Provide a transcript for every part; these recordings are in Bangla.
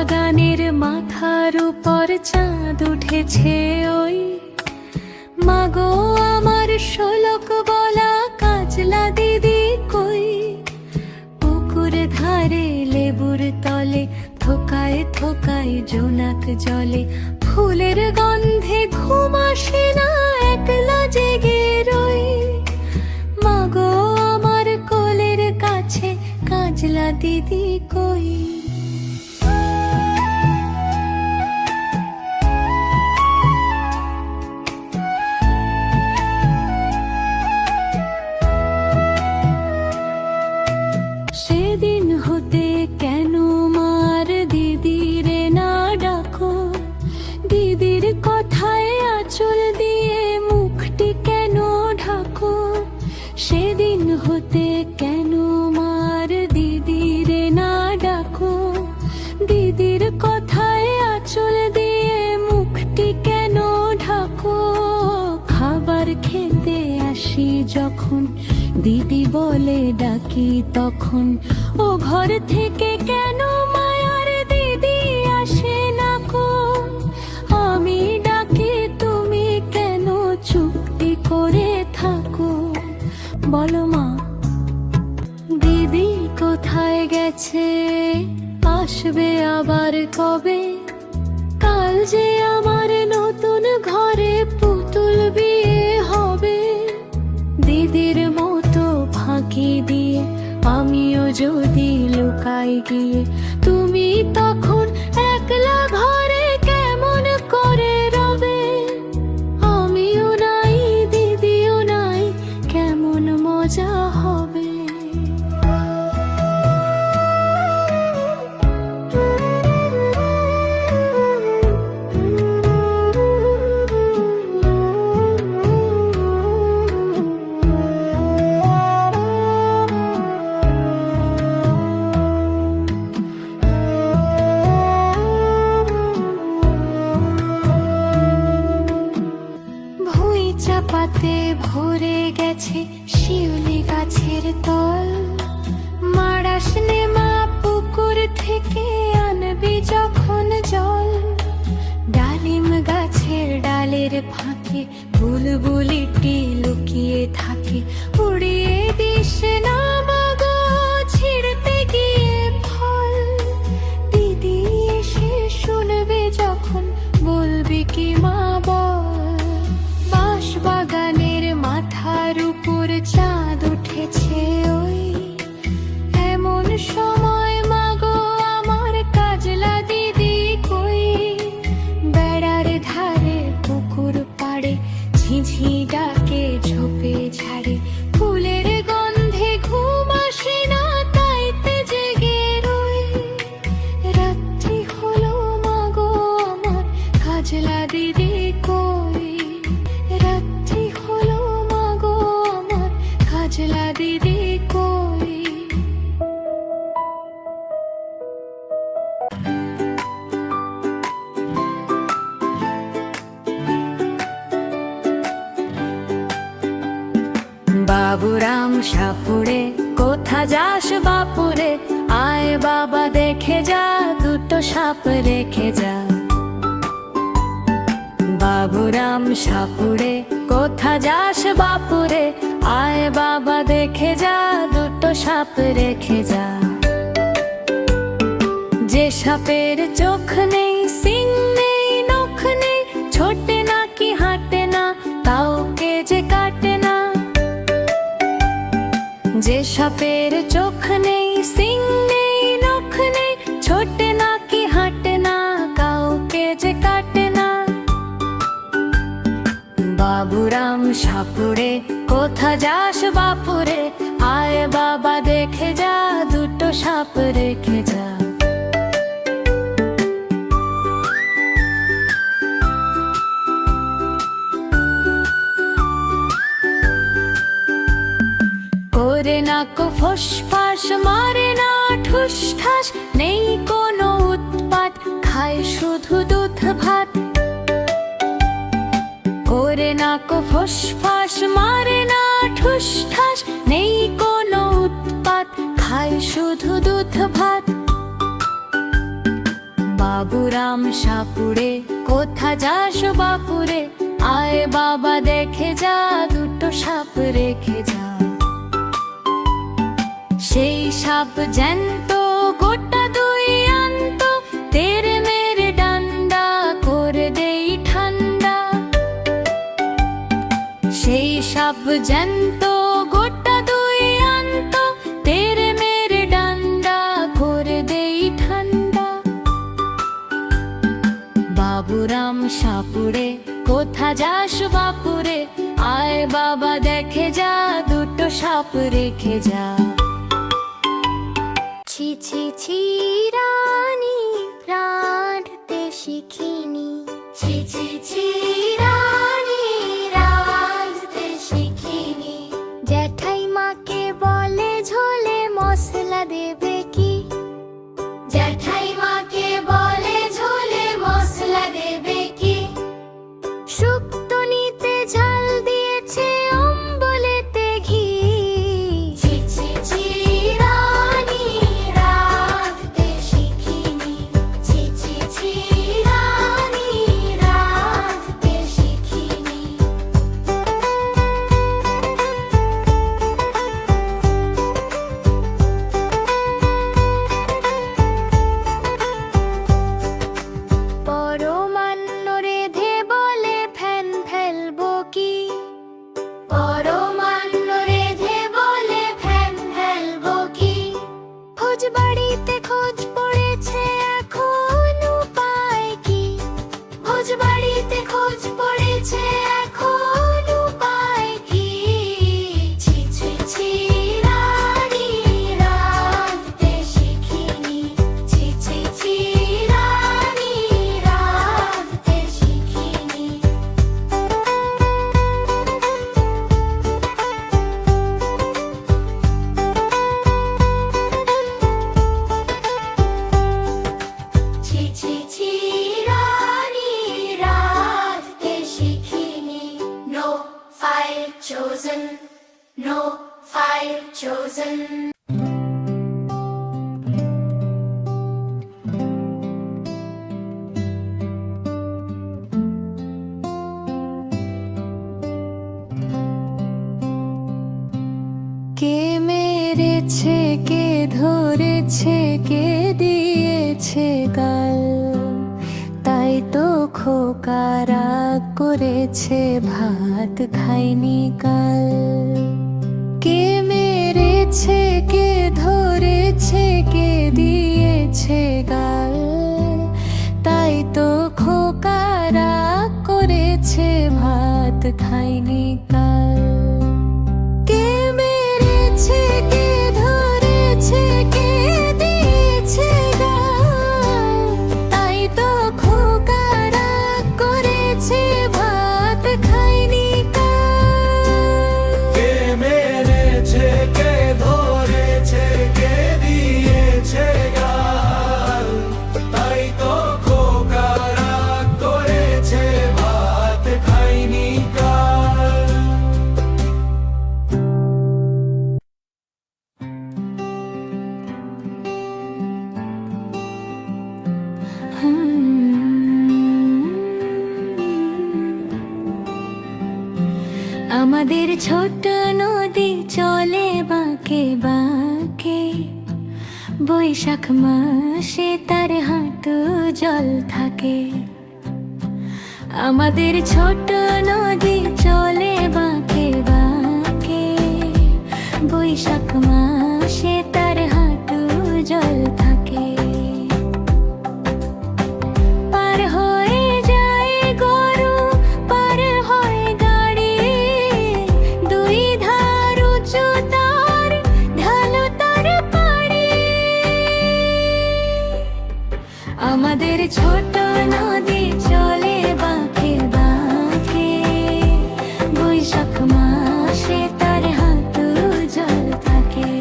বাগানের মাথার উপর চাঁদ উঠেছে ওই, মাগো আমার শোলক বলা কাজলা দিদি কই। পুকুর ধারে লেবুর তলে থোকায় থোকায় জোনাক জলে, ফুলের গন্ধে ঘুম আসে না একলা জেগে রই। মাগো আমার কোলের কাছে কাজলা দিদি কই। সেদিন হতে কেন মার দিদিরে না ডাকো, দিদির কথায় আঁচল দিয়ে মুখটি কেন ঢাকো। সেদিন হতে কেন মার দিদিরে না ডাকো, দিদির কথায় আঁচল দিয়ে মুখটি কেন ঢাকো। খাবার খেতে আসি যখন দিদি বলে ডাকি তখন, ও ঘর থেকে কেন মায়ার দিদি আসে না কো। আমি ডাকি তুমি কেন চুপটি করে থাকো, বলো মা দিদি কোথায় গেছে, আসবে আবার কবে। কাল যে আমার নতুন ঘরে পুতুল বিয়ে হবে, দিদির মতো ফাঁকি দিয়ে আমিও যদি লুকাই গিয়ে, তুমি তখন একলা ঘরে কেমন করে রবে। আমিও নাই দিদিও নাই, কেমন মজা হবে। চাপাতে ভরে গেছে শিউলি গাছের তল, মারাস নে মা পুকুর থেকে আনবি যখন জল। ডালিম গাছের ডালের ফাঁকে বুলবুলিটি লুকিয়ে থাকে, উড়িয়ে দিস না মাগো ছিঁড়তে গিয়ে ফল। দিদি এসে শুনবে যখন বলবি কি মা বল। বাগানের মাথার উপর চাঁদ উঠেছে ওই, এমন সময় মাগো আমার কাজলা দিদি কই। বেড়ার ধারে পুকুর পাড়ে ঝিঝি ডাকে ঝোপে ঝাড়ে, ফুলের গন্ধে ঘুম আসে না তাইতে জেগে রই। রাত্রি হলো মাগো আমার কাজলা দিদি কই, রাত্রি হলো মাগো আমার কাজলা দিদি কই। বাবুরাম সাপুড়ে কোথা যাস বাপুরে, আয় বাবা দেখে যা দুটো সাপ রেখে যা। বাবুরাম সাপুড়ে কোথা যাস বাপুরে, আয় বাবা দেখে যা দুটো সাপ রেখে যা। যে সাপের চোখ নেই সিং নেই নখ নেই, ছোটে না কি হাঁটে না তাও কে যে কাটে না। যে সাপের চোখ নেই সিং নেই নখ নেই, ছোটে না কি হাঁটে না কাউকে যে কাটে না। বাবুরাম সাপুড়ে কোথা যাস বাপুরে, আয় বাবা দেখে যা দুটো সাপ রেখে যা। করে না কো ফোসফাস মারে না ঠুস ঠাস, নেই কোনো উৎপাত খায় শুধু দুধ ভাত। করে না কো ফোসফাস মারে না ঠুস ঠাস, নেই কোনো উৎপাত খায় শুধু দুধ ভাত। বাবুরাম সাপুড়ে কোথা যাস বাপুরে, আয় বাবা দেখে যা, দুটো সাপ রেখে যা। সেই সাপ জ্যান্ত গোটা দুই আন্ত, তেরে মেরে ডান্ডা করে দেই ঠান্ডা। সেই সাপ জ্যান্ত গোটা দুই আন্ত, তেরে মেরে ডান্ডা করে দেই ঠান্ডা। বাবুরাম সাপুড়ে কোথা যাস বাপুরে, আয় বাবা দেখে যা, দুটো সাপ রেখে যা। ছি ছি ছি রানী রাঁধতে শিখিনি, ছি ছি ছি রানী রাঁধতে শিখিনি। জ্যাঠাইমাকে বলে ঝোলে মশলা দেবে কি, জ্যাঠাইমাকে বলে ঝোলে মশলা দেবে কি। শুক্তো নিতে ঝাল দিয়েছে অম্বলেতে ঘি, ছি ছি ছি রানী রাঁধতে শিখিনি, ছি ছি ছি রানী রাঁধতে শিখিনি। পরমান্ন রেধে বলে ফ্যান ফেলবো কি, পরমান্ন রেধে বলে ফ্যান ফেলবো কি। ভোজবাড়িতে খোঁজ পড়েছে এখন উপায় কি, ভোজবাড়িতে খোঁজ পড়েছে এখন উপায় কি। ছি ছি ছি রানী রাঁধতে শিখিনি, ছি ছি ছি রানী রাঁধতে শিখিনি। ছি ছি ছি রানী রাঁধতে শিখিনি। No file chosen, no file chosen. কে মেরেছে কে ধরেছে কে দিয়েছে গাল, তাই তো খোকা রাগ করেছে ভাত খায়নি কাল। কে মেরেছে কে ধরেছে কে দিয়েছে গাল, তাই তো খোকা রাগ করেছে ভাত খায়নি কাল। কে মেরেছে কে ধরেছে কে দিয়েছে গাল, তাই তো খোকা রাগ করেছে ভাত খায়নি কাল। কে মেরেছে কে ধরেছে কে দিয়েছে গাল, তাই তো খোকা রাগ করেছে ভাত খায়নি কাল। আমাদের ছোট নদী চলে বাঁকে বাঁকে, বৈশাখ মাসে তার হাঁটু জল থাকে। আমাদের ছোট নদী চলে বাঁকে বাঁকে, বৈশাখ মাসে তার হাঁটু জল থাকে। পার হয়ে যায় গরু, পার হয় গাড়ি, দুই ধার উঁচু তার, ঢালু তার পাড়ি। আমাদের ছোট নদী চলে বাঁকে বাঁকে, বৈশাখ মাসে তার হাঁটু জল থাকে।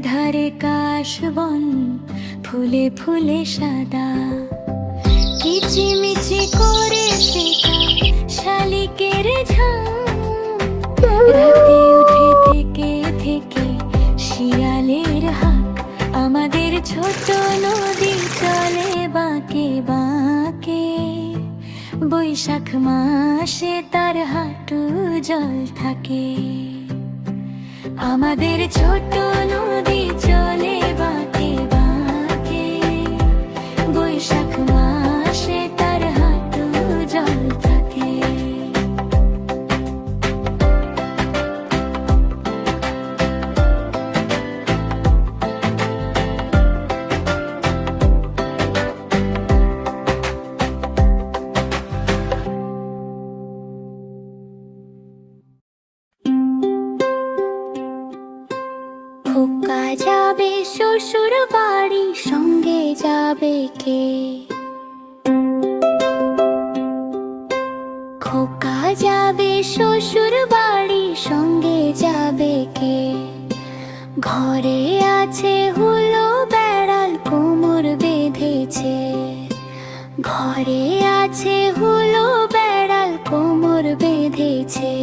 ধারে কাশবন ফুলে ফুলে সাদা, কিচিমিচি করে শেখা শালিকের ঝাম, রাতে উঠে থেকে থেকে শিয়ালের হাক, আমাদের ছোট নদী চলে বাঁকে বাঁকে, বৈশাখ মাসে তার হাঁটু জল থাকে। আমাদের ছোট নদী চলে বাঁকে বাঁকে, বৈশাখ মাসে তার হাঁটু জল থাকে। খোকা যাবে শ্বশুর বাড়ি, সঙ্গে যাবে কে? খোকা যাবে শ্বশুর বাড়ি, সঙ্গে যাবে কে? ঘরে আছে হুলো বেড়াল, কোমর বেঁধেছে। ঘরে আছে হুলো বেড়াল, কোমর বেঁধেছে।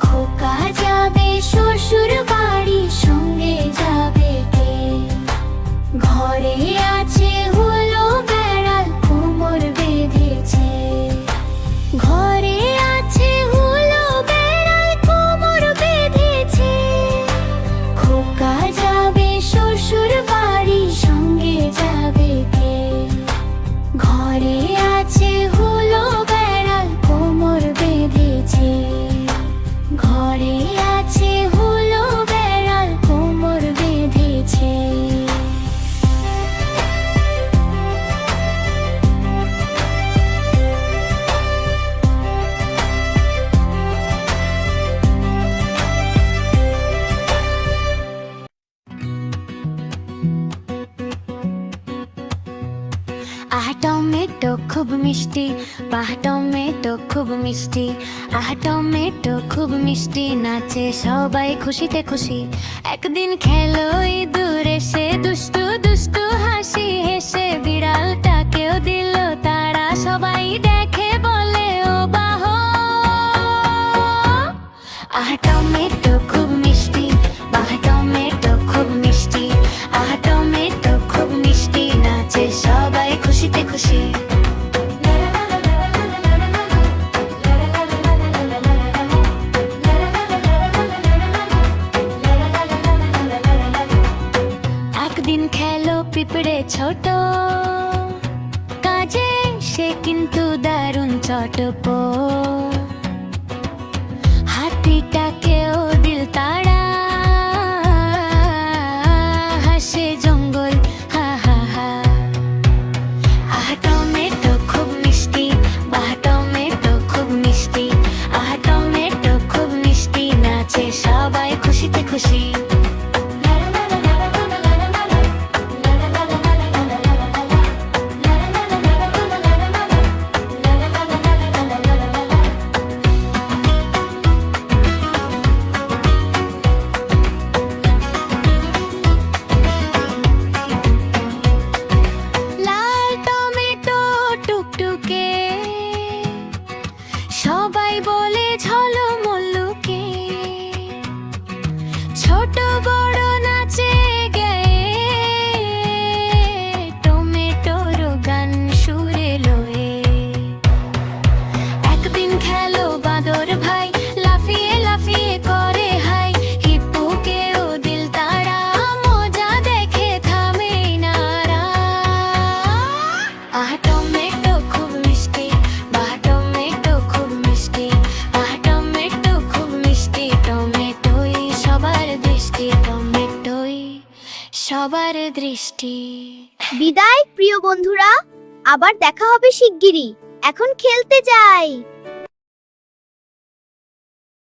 খোকা যাবে শ্বশুর বাড়ি, সঙ্গে যাবে কে? ঘরে আছে হুলো বেড়াল, কোমর বেঁধেছে। ঘরে আছে হুলো বেড়াল, কোমর বেঁধেছে। খোকা যাবে শ্বশুর বাড়ি, সঙ্গে যাবে কে? ঘরে আছে হুলো বেড়াল, কোমর বেঁধেছে। ঘরে আছে হুলো বেড়াল, কোমর বেঁধেছে। আহা টমেটো খুব মিষ্টি, বাহ টমেটো খুব মিষ্টি। আহা টমেটো খুব মিষ্টি, নাচে সবাই খুশিতে খুশি। একদিন খেলো ইঁদুর এসে, দুষ্টু দুষ্টু হাসি হেসে বিড়ালটাকেও দিল তারা। সবাই দেখে বলে ও বাহ, আহা টমেটো খুব মিষ্টি, বাহ টমেটো খুব মিষ্টি। আহা টমেটো খুব মিষ্টি, নাচে সবাই খুশিতে খুশি। একদিন খেলো পিঁপড়ে ছোট, কাজে সে কিন্তু দারুণ চটপট। হাতিটাকেও দিল তারা, হাসে জঙ্গল হা হা হা। আহা টমেটো খুব মিষ্টি, বাহ টমেটো খুব মিষ্টি। আহা টমেটো খুব মিষ্টি, নাচে সবাই খুশিতে খুশি। লাল টমেটো টুকটুকে, সবাই বলে ঝলমল্লুকে। ছোট বড় নাচে গায়ে, টমেটোর গান সুরে লয়ে। একদিন খেলো বাঁদর ভাই, লাফিয়ে লাফিয়ে করে হাই। হিপ্পোকেও দিল তারা, মজা দেখে থামে নারা। আহা টমেটো খুব মিষ্টি, বাহ টমেটো খুব মিষ্টি। আহা টমেটো খুব মিষ্টি, টমেটোই সবার দৃষ্টি। টমেটোই সবার দৃষ্টি। বিদায় প্রিয় বন্ধুরা, আবার দেখা হবে শিগগিরই। এখন খেলতে যাই।